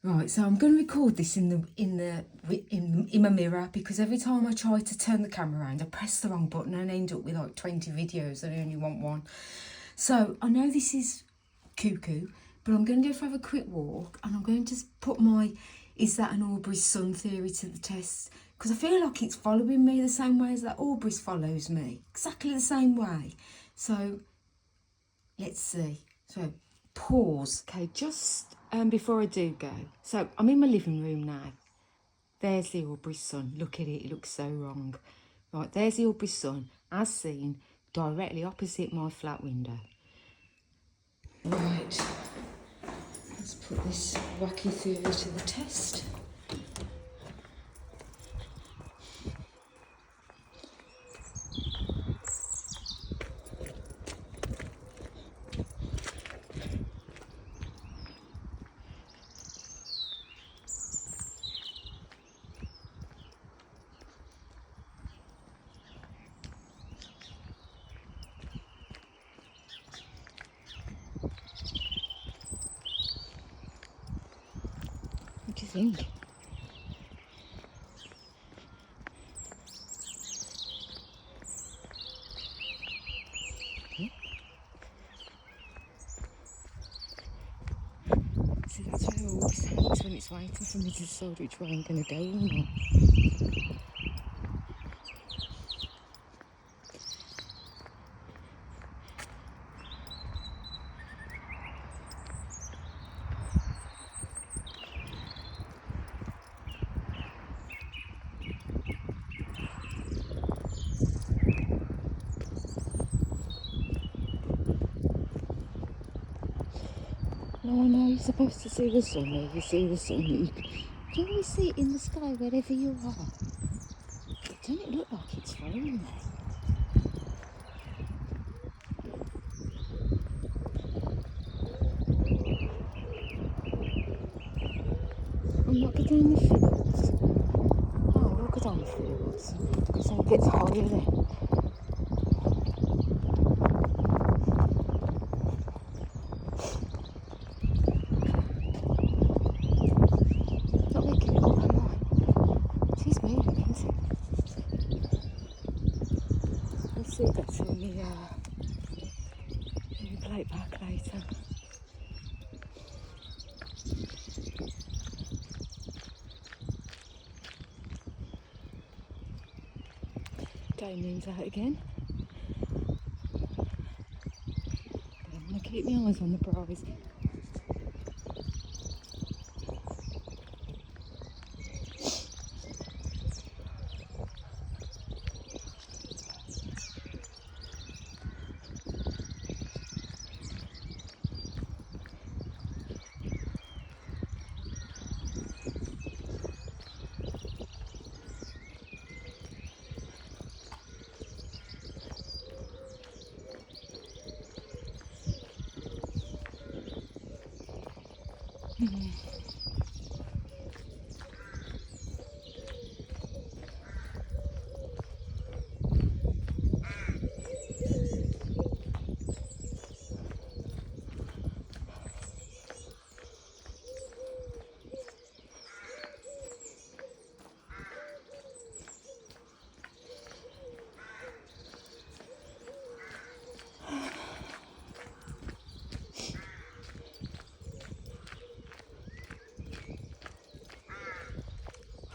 Right, so I'm going to record this in my mirror, because every time I try to turn the camera around, I press the wrong button and end up with like 20 videos and I only want one. So I know this is cuckoo, but I'm going to go for a quick walk and I'm going to put my "is that an Orbris sun" theory to the test, because I feel like it's following me the same way as that Orbris follows me, exactly the same way. So let's see. So pause. Okay, just before I do go, so I'm in my living room now. There's the Orbris sun. Look at it, it looks so wrong. Right, there's the Orbris sun, as seen, directly opposite my flat window. Right, let's put this wacky theory to the test. What do you think? See, that's where it always happens when it's waiting for me to decide which way I'm going to go or not. No, I know you're supposed to see the sun where you see the sun. You can always see it in the sky wherever you are. But doesn't it look like it's following me? I'm not good down the fields. Oh, we'll go down the fields, because then it gets higher then. Not making it up, am I? It is moving, isn't it? We'll see better when we play it back later. Damien's out again. I'm going to keep my eyes on the prize.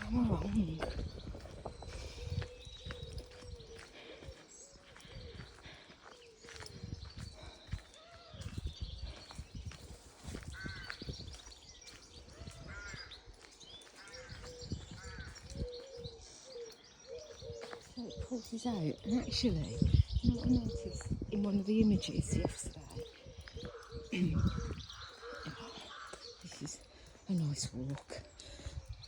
I'm wrong. So it pulses out, and actually, you know what I noticed in one of the images yesterday? This is a nice walk.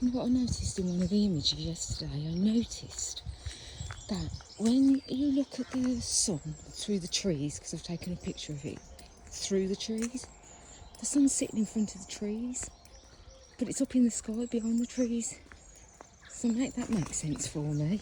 And what I noticed in one of the images yesterday, I noticed that when you look at the sun through the trees, because I've taken a picture of it through the trees, the sun's sitting in front of the trees, but it's up in the sky behind the trees. So make that make sense for me.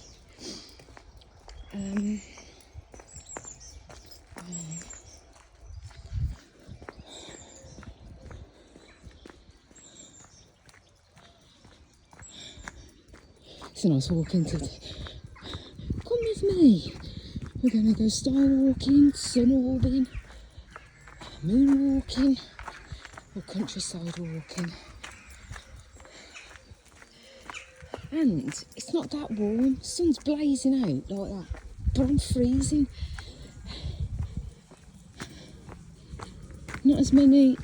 It's a nice walking today. Come with me. We're going to go star walking, sun orbing, moon walking, or countryside walking. And it's not that warm. Sun's blazing out like that, but I'm freezing. Not as many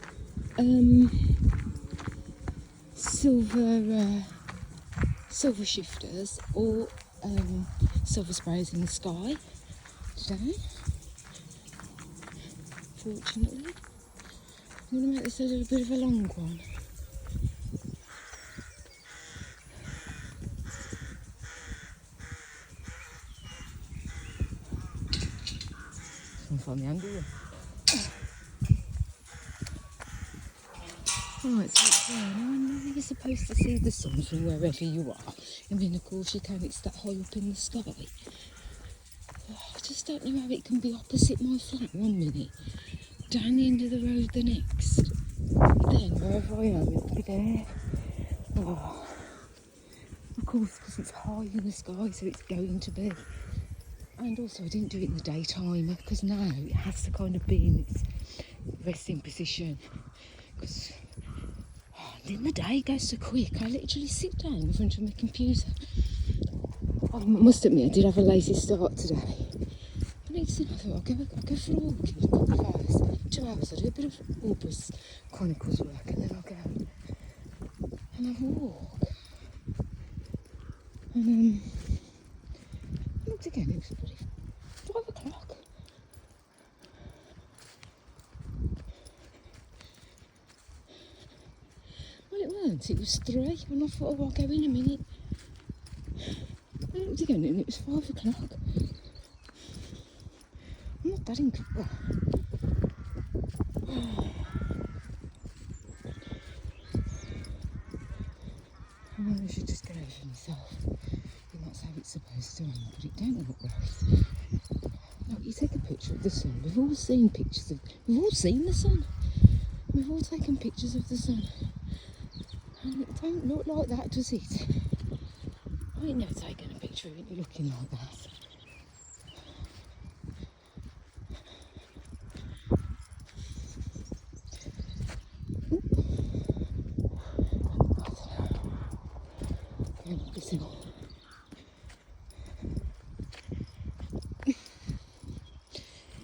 silver shifters or silver sprays in the sky today, fortunately. I'm going to make this a little bit of a long one. Find the angle. Right, so it's there. Now I know you're supposed to see the sun from wherever you are. I mean, of course you can, it's that high up in the sky. Oh, I just don't know how it can be opposite my flat 1 minute, down the end of the road the next. Then, wherever I am, it'll be there. Oh. Of course, because it's high in the sky, so it's going to be. And also I didn't do it in the daytime, because now it has to kind of be in its resting position, because in the day it goes so quick. I literally sit down in front of my computer. I must admit I did have a lazy start today. But next thing I thought I'll go for a walk in a couple of hours, 2 hours. I'll do a bit of Orbris Chronicles work, and then I'll go and have a walk. And looked again, it was bloody 5 o'clock. Well, it weren't, it was 3, and I thought, oh, I'll go in a minute. I looked again, and it was 5 o'clock. I'm not that incredible. I know I should just get over myself. And that's how it's supposed to end, but it don't look right. Like, you take a picture of the sun. We've all seen pictures of... We've all seen the sun. We've all taken pictures of the sun. And it don't look like that, does it? I ain't never taken a picture of it looking like that.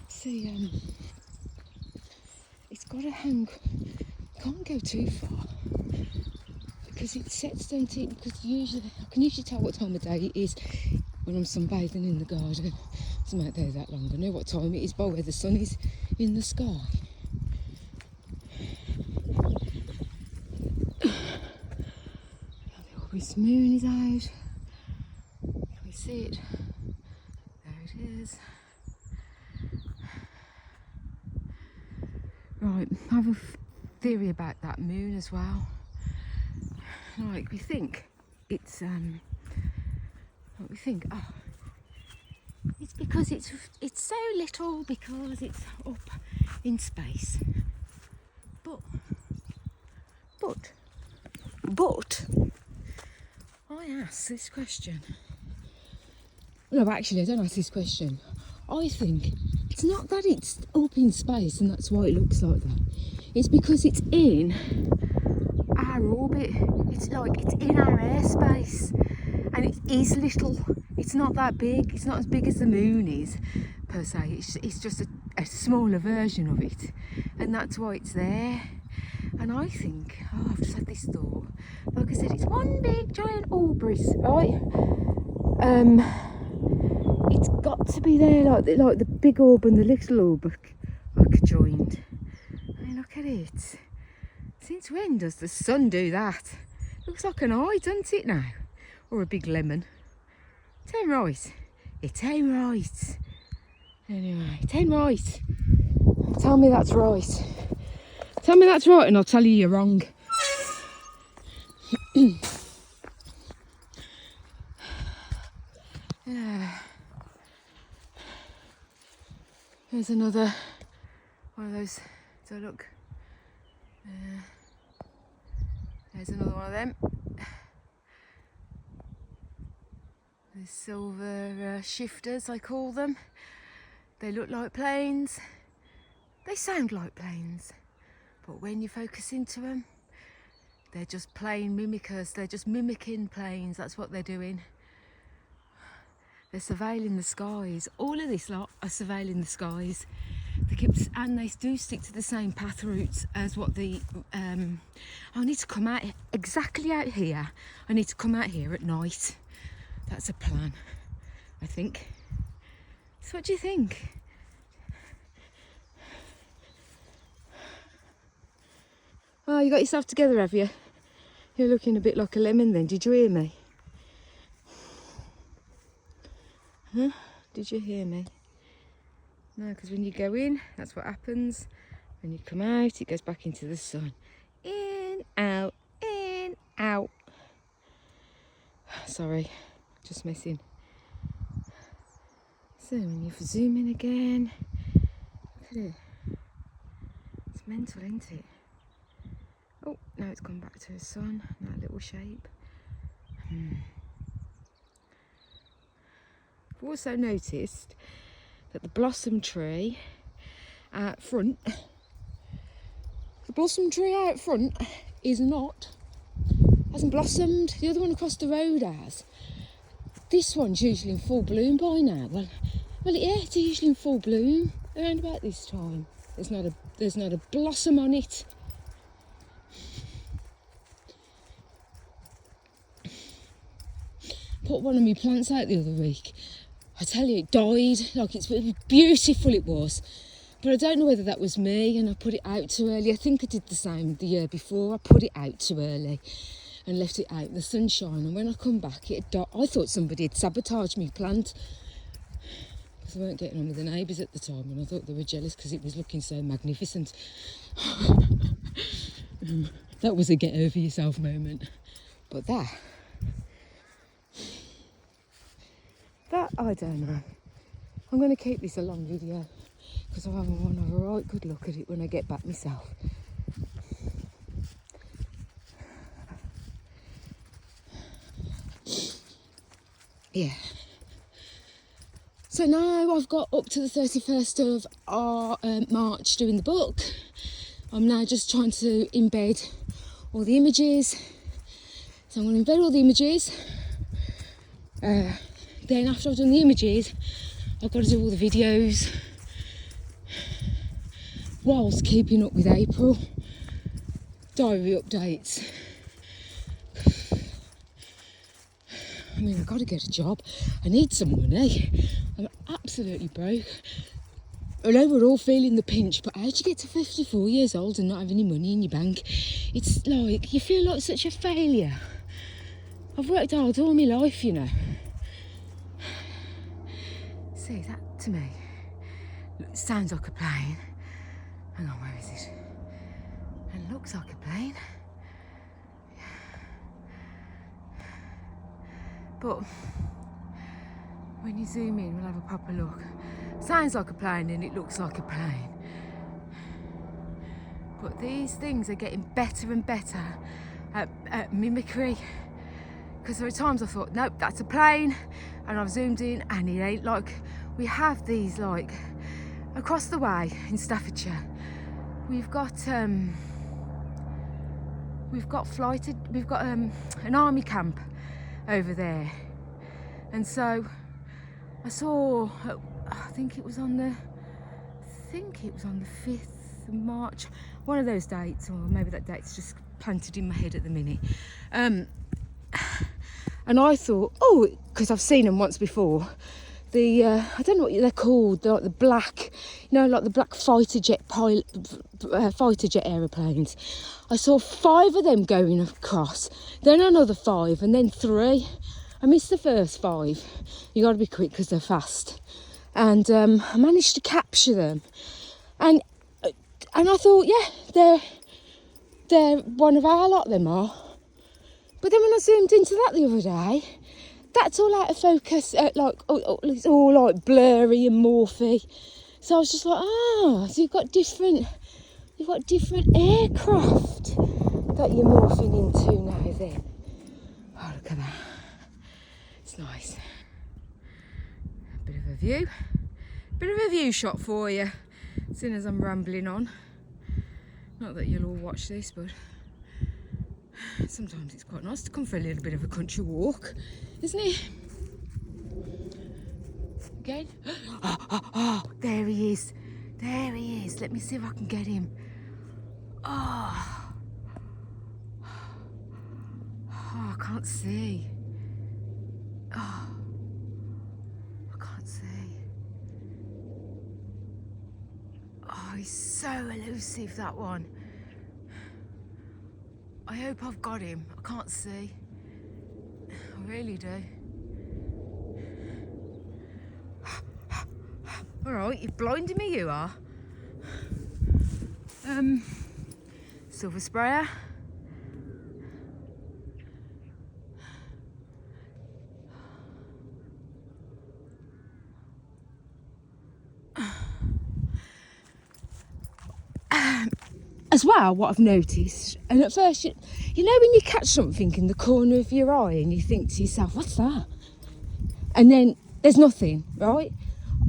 See, it's got to hang, can't go too far, because it sets, don't it? Because I can usually tell what time of day it is when I'm sunbathing in the garden. It's not there that long. I know what time it is by where the sun is in the sky. The Orbris moon is out. Can we see it? There it is. Right, I have a theory about that moon as well. Like, we think it's it's because it's so little because it's up in space. But I ask this question. No, actually I don't ask this question. I think it's not that it's up in space and that's why it looks like that. It's because it's in our orbit. It's like it's in our airspace, and it is little. It's not that big. It's not as big as the moon is per se. It's just a smaller version of it, and that's why it's there. And I think, I've just had this thought. Like I said, it's one big giant Orbris, right? It's got to be there, like the big orb and the little orb are joined. I mean, look at it. Since when does the sun do that? Looks like an eye, doesn't it now? Or a big lemon. It ain't right. It ain't right. Anyway, it ain't right. Tell me that's right. Tell me that's right and I'll tell you you're wrong. Yeah. Here's another one of those. So look. There's another one of them. The silver shifters, I call them. They look like planes. They sound like planes. But when you focus into them, they're just plain mimickers. They're just mimicking planes. That's what they're doing. They're surveilling the skies. All of this lot are surveilling the skies. And they do stick to the same path routes as what the... I need to come out exactly out here. I need to come out here at night. That's a plan, I think. So what do you think? Oh, you got yourself together, have you? You're looking a bit like a lemon then. Did you hear me? Huh? Did you hear me? No, because when you go in, that's what happens. When you come out, it goes back into the sun. In, out, in, out. Sorry, just messing. So when you zoom in again, look at it. It's mental, isn't it? Oh, now it's gone back to the sun, that little shape. I've also noticed that the blossom tree out front, hasn't blossomed. The other one across the road has. This one's usually in full bloom by now. Well, yeah, it's usually in full bloom around about this time. There's not a blossom on it. Put one of my plants out the other week. I tell you, it died. Like, it was beautiful, it was. But I don't know whether that was me and I put it out too early. I think I did the same the year before. I put it out too early and left it out in the sunshine. And when I come back, it died. I thought somebody had sabotaged my plant. Because I weren't getting on with the neighbours at the time and I thought they were jealous because it was looking so magnificent. That was a get over yourself moment. But that, I don't know. I'm going to keep this a long video because I want to have a right good look at it when I get back myself. Yeah. So now I've got up to the 31st of March doing the book. I'm now just trying to embed all the images. So I'm going to embed all the images. Then after I've done the images, I've got to do all the videos whilst keeping up with April. Diary updates. I mean, I've got to get a job. I need some money. I'm absolutely broke. I know we're all feeling the pinch, but how do you get to 54 years old and not have any money in your bank? It's like, you feel like such a failure. I've worked hard all my life, you know. See, that to me sounds like a plane. Hang on, where is it? It looks like a plane. But when you zoom in, we'll have a proper look. Sounds like a plane and it looks like a plane. But these things are getting better and better at mimicry. Because there are times I thought, nope, that's a plane. And I've zoomed in and it ain't. Like, we have these, like, across the way in Staffordshire. We've got an army camp over there. And so I saw, I think it was on the 5th of March, one of those dates, or maybe that date's just planted in my head at the minute. And I thought, oh, because I've seen them once before, I don't know what they're called, like the black, like the black fighter jet aeroplanes. I saw 5 of them going across, then another 5, and then 3. I missed the first 5. You got to be quick because they're fast. And I managed to capture them, and I thought, yeah, they're one of our lot. Them are. But then when I zoomed into that the other day, that's all out of focus. It's all like blurry and morphy. So I was just like, so you've got different aircraft that you're morphing into now. Then, oh, look at that. It's nice. bit of a view. Bit of a view shot for you, seeing as I'm rambling on. Not that you'll all watch this, but sometimes it's quite nice to come for a little bit of a country walk, isn't it? Again. Oh, there he is. There he is. Let me see if I can get him. Oh, I can't see. Oh, I can't see. Oh, he's so elusive, that one. I hope I've got him. I can't see. I really do. All right, you're blinding me, you are. Silver sprayer. As well, what I've noticed, and at first, you know when you catch something in the corner of your eye and you think to yourself, what's that? And then there's nothing, right?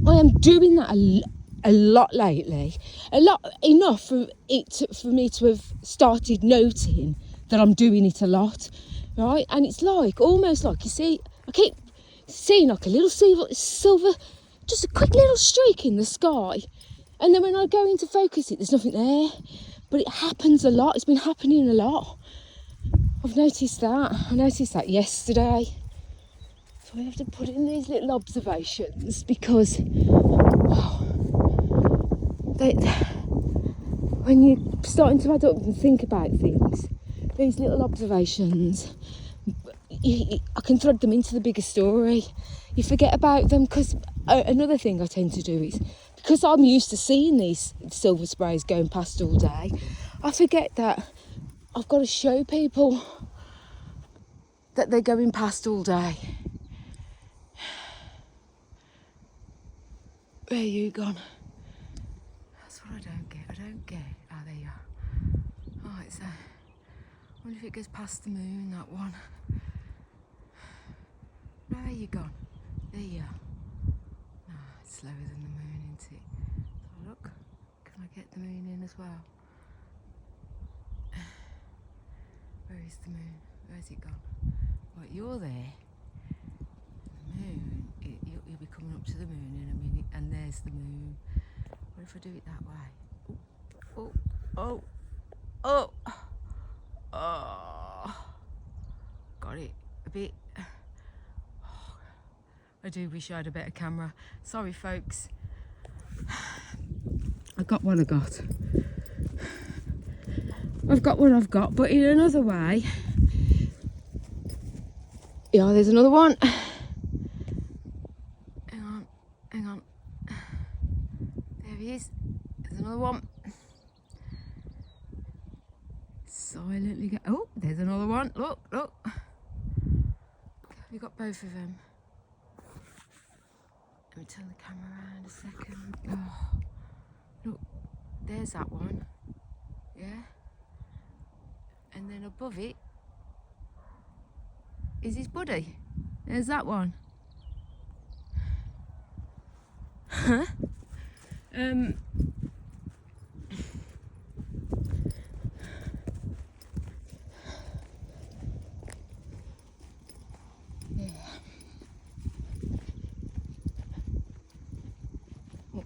I am doing that a lot lately. Enough for me to have started noting that I'm doing it a lot, right? And it's like, almost like, you see, I keep seeing like a little silver, just a quick little streak in the sky. And then when I go into focus it, there's nothing there. But it happens a lot. It's been happening a lot. I've noticed that. I noticed that yesterday. So I have to put in these little observations because when you're starting to add up and think about things, these little observations, I can thread them into the bigger story. You forget about them because another thing I tend to do is, because I'm used to seeing these silver sprays going past all day, I forget that I've got to show people that they're going past all day. Where are you gone? That's what I don't get. Oh, there you are. Right, so I wonder if it goes past the moon, that one. No, there you gone. There you are. No, it's slower than the moon, isn't it? So look, can I get the moon in as well? Where is the moon? Where's it gone? Right, you're there. The moon, you'll be coming up to the moon in a minute, and there's the moon. What if I do it that way? Oh. Got it a bit. I do wish I had a better camera. Sorry, folks. I got what I got. I've got what I've got, but in another way. Yeah, there's another one. Hang on. There he is. There's another one. Silently go. Oh, there's another one. Look. You got both of them. Let me turn the camera around a second. Oh, look, there's that one. Yeah. And then above it is his buddy. There's that one. Huh?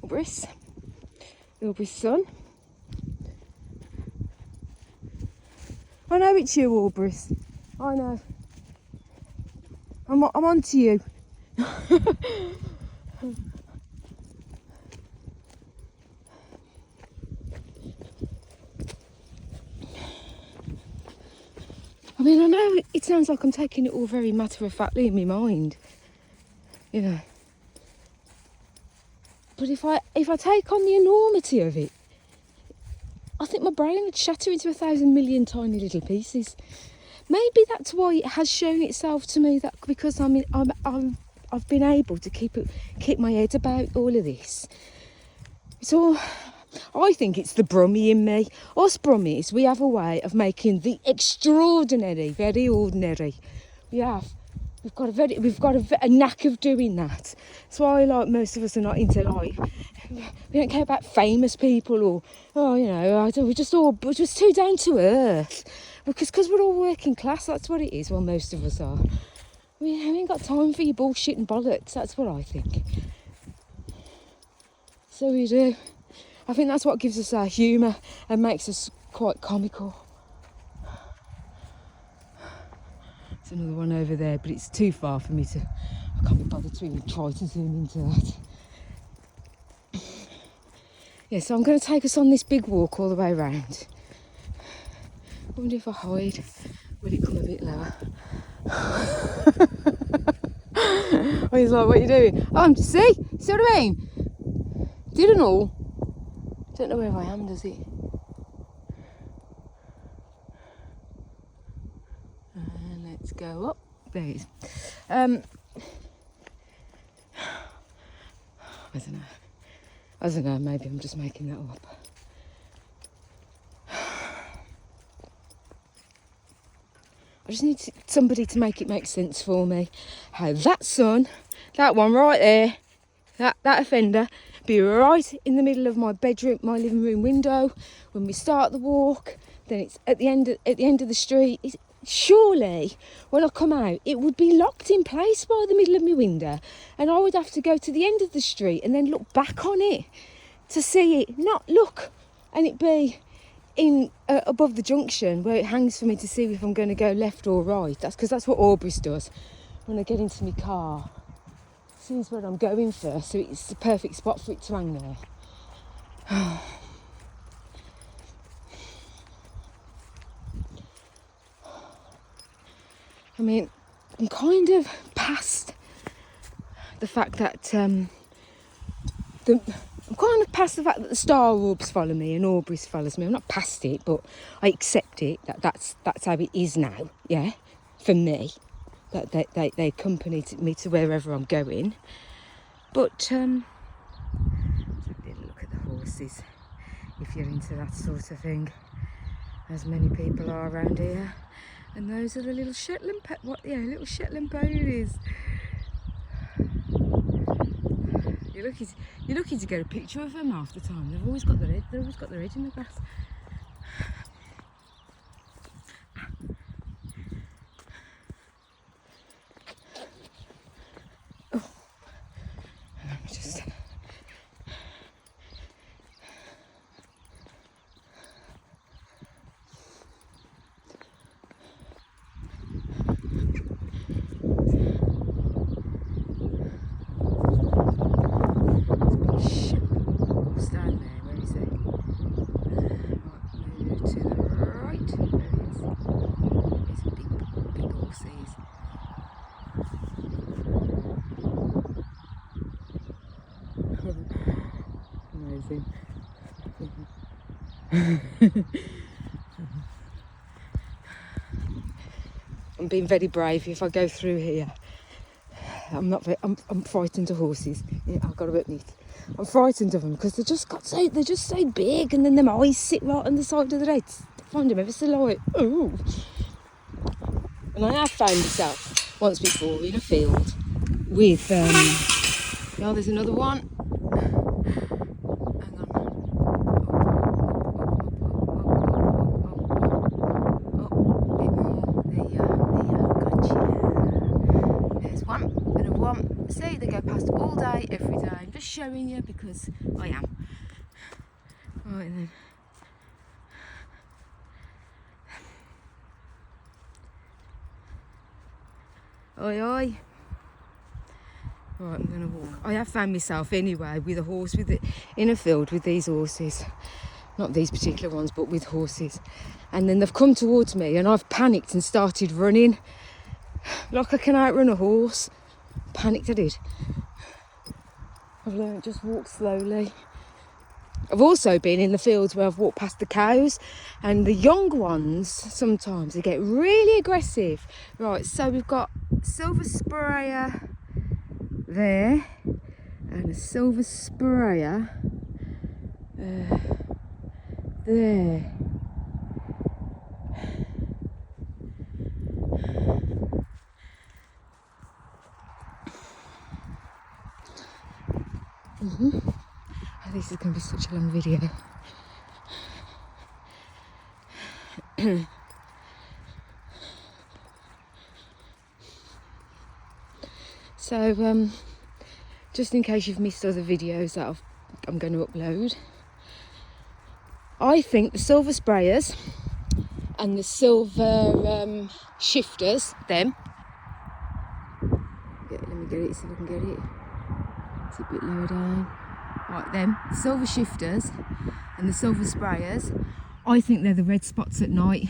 Orbris, the Orbris son. I know it's you, Orbris. I know. I'm on to you. I mean, I know it sounds like I'm taking it all very matter-of-factly in my mind, you know. But if I take on the enormity of it, I think my brain would shatter into 1,000 million tiny little pieces. Maybe that's why it has shown itself to me, that because I've been able to keep my head about all of this. It's all. I think it's the Brummie in me. Us Brummies, we have a way of making the extraordinary very ordinary. We have. we've got a knack of doing that. That's why like most of us are not into like, we don't care about famous people or we're just too down to earth because we're all working class. That's what it is. Well, most of us are. We ain't got time for your bullshit and bollocks. That's what I think. So we do. I think that's what gives us our humour and makes us quite comical. There's another one over there, but it's too far for me to. I can't be bothered to even try to zoom into that. Yeah, so I'm going to take us on this big walk all the way around. I wonder if I hide, will it come a bit lower? Oh, he's like, what are you doing? Oh, see what I mean? Didn't all. Don't know where I am, does it? Let's go up. There it is. I don't know, maybe I'm just making that up. I just need somebody to make sense for me. How that sun, that one right there, that offender, be right in the middle of my bedroom, my living room window when we start the walk. Then it's at the end of the street. Surely, when I come out, it would be locked in place by the middle of my window, and I would have to go to the end of the street and then look back on it to see it. Not look, and it be in above the junction where it hangs for me to see if I'm going to go left or right. That's because that's what Orbris does when I get into my car. It sees where I'm going first, so it's the perfect spot for it to hang there. I mean, I'm kind of past the fact that I'm kind of past the fact that the star orbs follow me and Orbris follows me. I'm not past it, but I accept it. That's how it is now. Yeah, for me, that they accompany me to wherever I'm going. But let's have a little look at the horses if you're into that sort of thing, as many people are around here. And those are the little Shetland little Shetland ponies. You're lucky to get a picture of them half the time. They've always got their head in the grass. Oh, let me just. Amazing. I'm being very brave if I go through here. I'm frightened of horses. Yeah, I've got to admit. I'm frightened of them because they're just so big, and then them eyes sit right on the side of the heads. I find them ever so like, ooh. And I have found myself once before in a field with oh, there's another one. See, they go past all day, every day. I'm just showing you because I am. Right then. Oi, oi. Right, I'm going to walk. I have found myself anyway with a horse in a field with these horses. Not these particular ones, but with horses. And then they've come towards me and I've panicked and started running. Like I can outrun a horse. Panicked I did. I've learned just walk slowly. I've also been in the fields where I've walked past the cows, and the young ones sometimes they get really aggressive. Right, so we've got silver sprayer there and a silver sprayer there. Oh, this is going to be such a long video. So, just in case you've missed other videos that I'm going to upload, I think the silver sprayers and the silver shifters, let me get it, see if I can get it. It's a bit lower down. Right, them silver shifters and the silver sprayers, I think they're the red spots at night.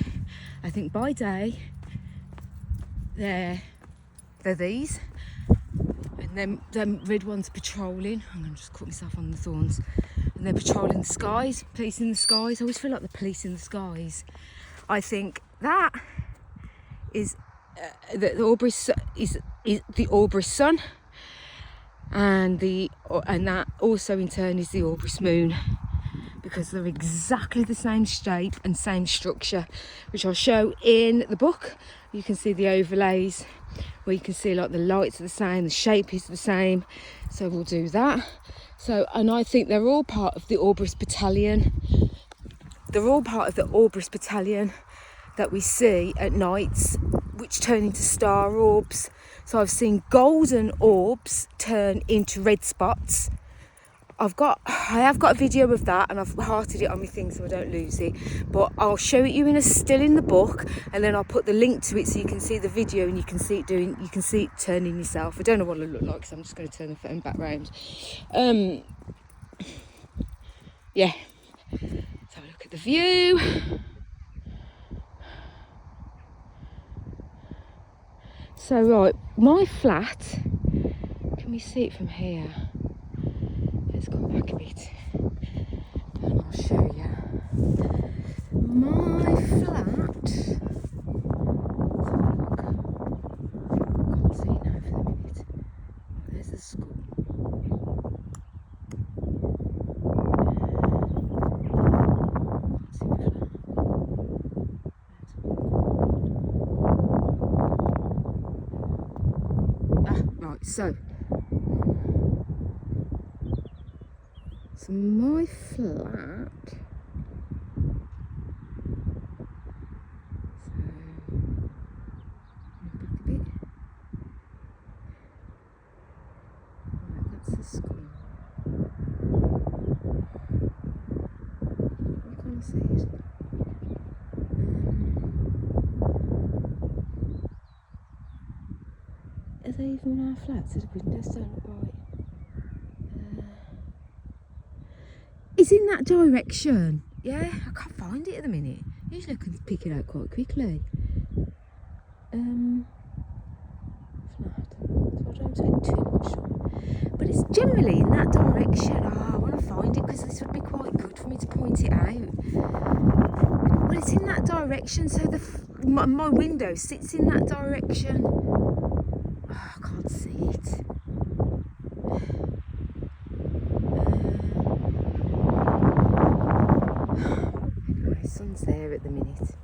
I think by day they're these, and them red ones patrolling. I'm going to just cut myself on the thorns. And they're patrolling the skies, policing the skies. I always feel like they're policing the skies. I think that is the Orbris is the Orbris sun, and that also in turn is the Orbris moon, because they're exactly the same shape and same structure, which I'll show in the book. You can see the overlays where you can see like the lights are the same, the shape is the same, so we'll do that. So, and I think they're all part of the Orbris battalion. They're all part of the Orbris battalion that we see at nights, which turn into star orbs. So I've seen golden orbs turn into red spots. I have got a video of that, and I've hearted it on my thing so I don't lose it, but I'll show it you still in the book, and then I'll put the link to it so you can see the video and you can see it turning yourself. I don't know what it'll look like, so I'm just going to turn the phone back round. Yeah, let's have a look at the view. So right, my flat, can we see it from here? Let's go back a bit and I'll show you. My flat, let's have a look. Can't see it now for the minute. There's the school. Can't see my flat. Right, so my flat, back a bit. Right, that's the school. I can't see it. Are they even in our flats? Are the windows don't look right? It's in that direction. Yeah, I can't find it at the minute. Usually I can pick it out quite quickly. Flat. So I don't take too much time. But it's generally in that direction. Oh, I want to find it because this would be quite good for me to point it out. But it's in that direction, so my window sits in that direction. Oh, I can't see it. Anyway, sun's there at the minute.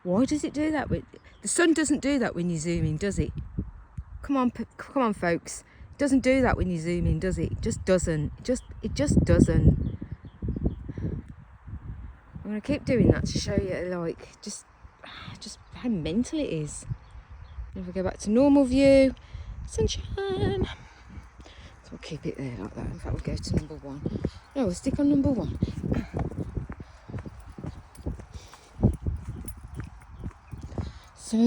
Why does it do that? The sun doesn't do that when you zoom in, does it? Come on, folks. It doesn't do that when you zoom in, does it? It just doesn't. It just doesn't. I'm gonna keep doing that to show you, like, just how mental it is. If we go back to normal view, sunshine. So we'll keep it there like that. In fact, we'll go to number 1. No, we'll stick on number 1. So,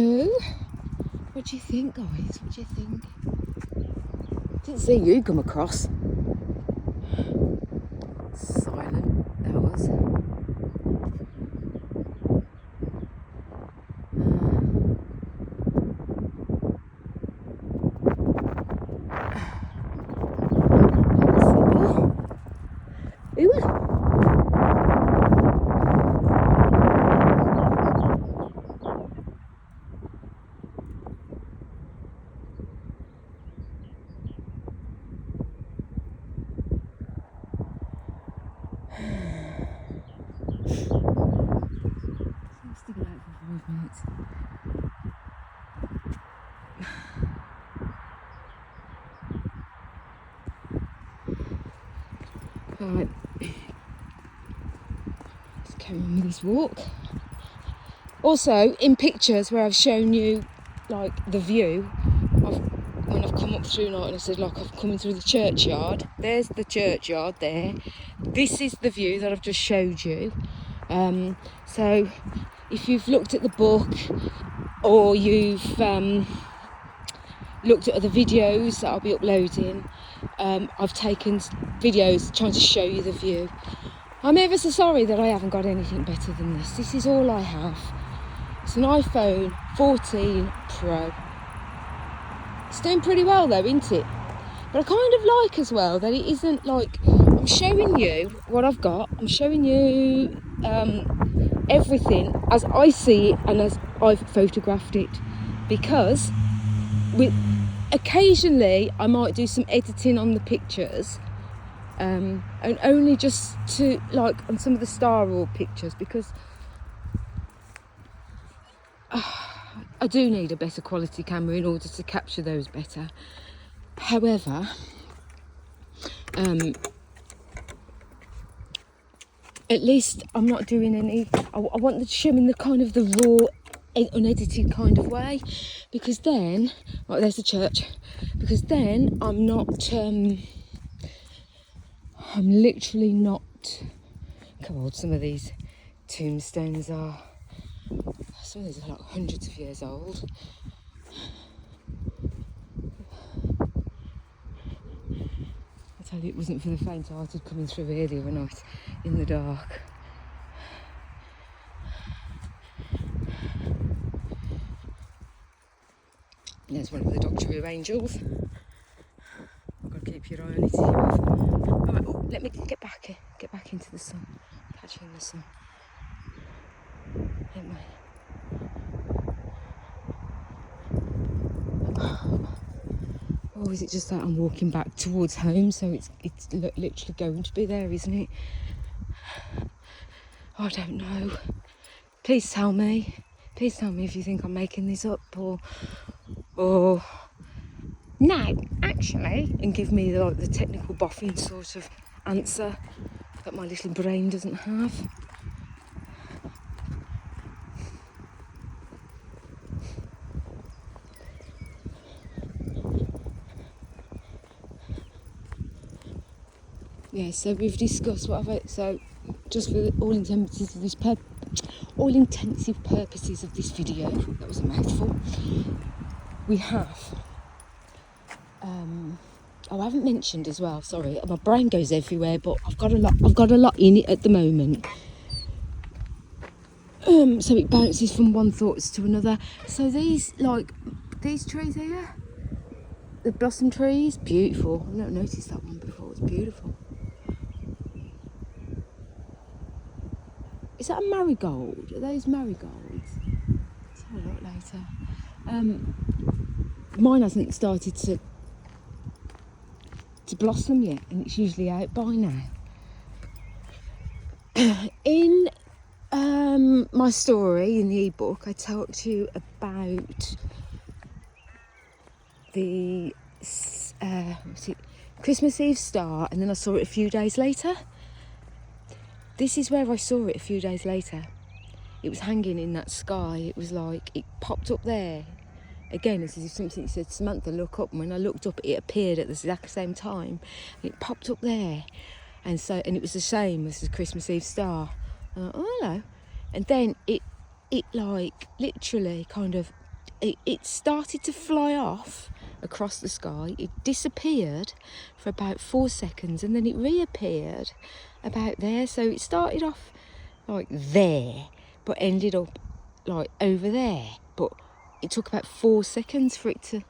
what do you think, guys? What do you think? Didn't see you come across. Silent, that was. Right, let's carry on with this walk. Also, in pictures where I've shown you like the view, when I've come up through night and I said like I've come in through the churchyard, there's the churchyard there. This is the view that I've just showed you. So if you've looked at the book or you've looked at other videos that I'll be uploading, I've taken videos trying to show you the view. I'm ever so sorry that I haven't got anything better than this. This is all I have. It's an iPhone 14 Pro. It's doing pretty well though, isn't it? But I kind of like as well that it isn't like, I'm showing you what I've got. I'm showing you everything as I see it and as I've photographed it. Because occasionally I might do some editing on the pictures. And only just to, like, on some of the Star Wars pictures, because I do need a better quality camera in order to capture those better. However, at least I'm not doing any, I want to show in the kind of the raw, unedited kind of way, because then, right, there's the church, because then I'm not, I'm literally not, come on, some of these tombstones are, some of these are like hundreds of years old. I tell you, it wasn't for the faint-hearted coming through here the other night in the dark. There's one of the Doctor Who angels. I've got to keep your eye on it. Right, oh, let me get back into the sun, catching the sun. Let me. Or is it just that I'm walking back towards home, so it's literally going to be there, isn't it? I don't know. Please tell me if you think I'm making this up, or no, actually, and give me the technical boffin sort of answer that my little brain doesn't have. Yeah, so we've discussed what I've, so just for all intensive purposes of this video, that was a mouthful, we have, I haven't mentioned as well, sorry, my brain goes everywhere, but I've got a lot in it at the moment. So it bounces from one thoughts to another. So these trees here, the blossom trees, beautiful. I've not noticed that one before, it's beautiful. Is that a marigold? Are those marigolds? Let's have a look later. Mine hasn't started to blossom yet, and it's usually out by now. In my story in the ebook, I talked to you about the Christmas Eve star, and then I saw it a few days later. This is where I saw it a few days later. It was hanging in that sky. It was like, it popped up there. Again, it's as if something said, Samantha, look up. And when I looked up, it appeared at the exact same time. It popped up there. And it was the same as the Christmas Eve star. And I thought, oh, hello. And then it like, literally kind of, it started to fly off across the sky. It disappeared for about 4 seconds, and then it reappeared about there. So it started off like there, but ended up like over there. But it took about 4 seconds for it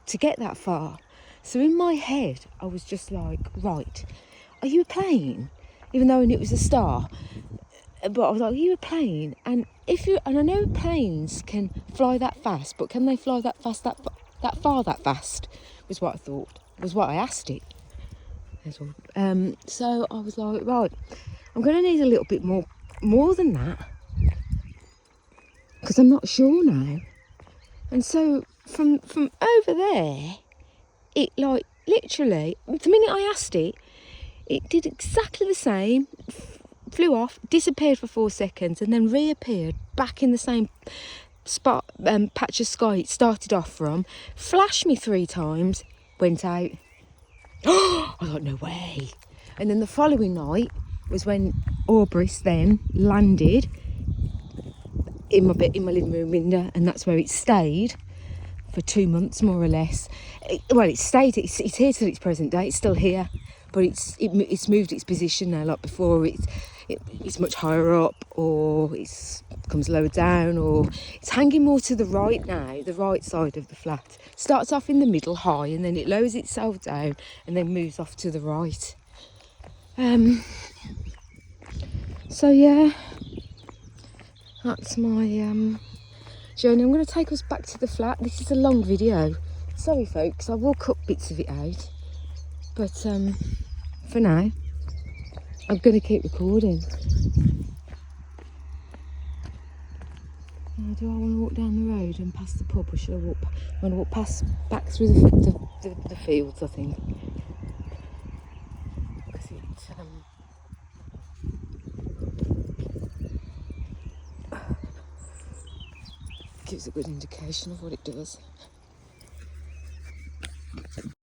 to get that far. So in my head, I was just like, right, are you a plane? Even though I knew it was a star. But I was like, are you a plane? And I know planes can fly that fast, but can they fly that fast, that far, that fast? Was what I thought, was what I asked it. So I was like, right, I'm going to need a little bit more than that, because I'm not sure now. And so from over there, it like literally, the minute I asked it, it did exactly the same, flew off, disappeared for 4 seconds, and then reappeared back in the same spot, patch of sky it started off from, flashed me 3 times, went out. I thought, no way. And then the following night was when Orbris then landed in my living room window, and that's where it stayed for 2 months, more or less. It's here till its present day. It's still here, but it's moved its position now. Like before, it's much higher up, or it comes lower down, or it's hanging more to the right now, the right side of the flat. Starts off in the middle high, and then it lowers itself down, and then moves off to the right. So yeah, that's my journey. I'm going to take us back to the flat. This is a long video. Sorry folks, I will cut bits of it out. But for now, I'm going to keep recording. Now, do I want to walk down the road and past the pub, or should I want to walk back through the fields, I think. Because it gives a good indication of what it does.